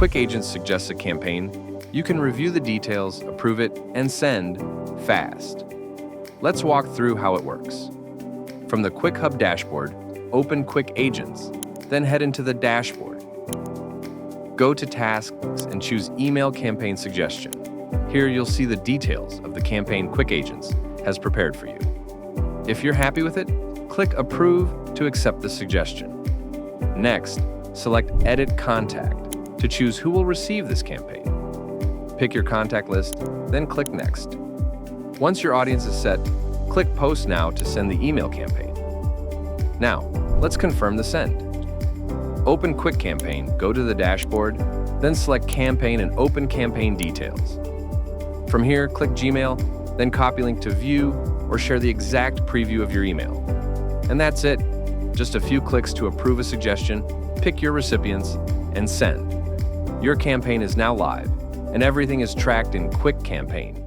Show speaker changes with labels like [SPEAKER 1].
[SPEAKER 1] Quick Agents suggests a campaign, you can review the details, approve it, and send fast. Let's walk through how it works. From the Quick Hub dashboard, open Quick Agents, then head into the dashboard. Go to Tasks and choose Email Campaign Suggestion. Here you'll see the details of the campaign Quick Agents has prepared for you. If you're happy with it, click Approve to accept the suggestion. Next, select Edit Contact to choose who will receive this campaign. Pick your contact list, then click Next. Once your audience is set, click Post Now to send the email campaign. Now, let's confirm the send. Open Quick Campaign, go to the dashboard, then select Campaign and open campaign details. From here, click Gmail, then copy link to view or share the exact preview of your email. And that's it. Just a few clicks to approve a suggestion, pick your recipients, and send. Your campaign is now live, and everything is tracked in Quick Campaign.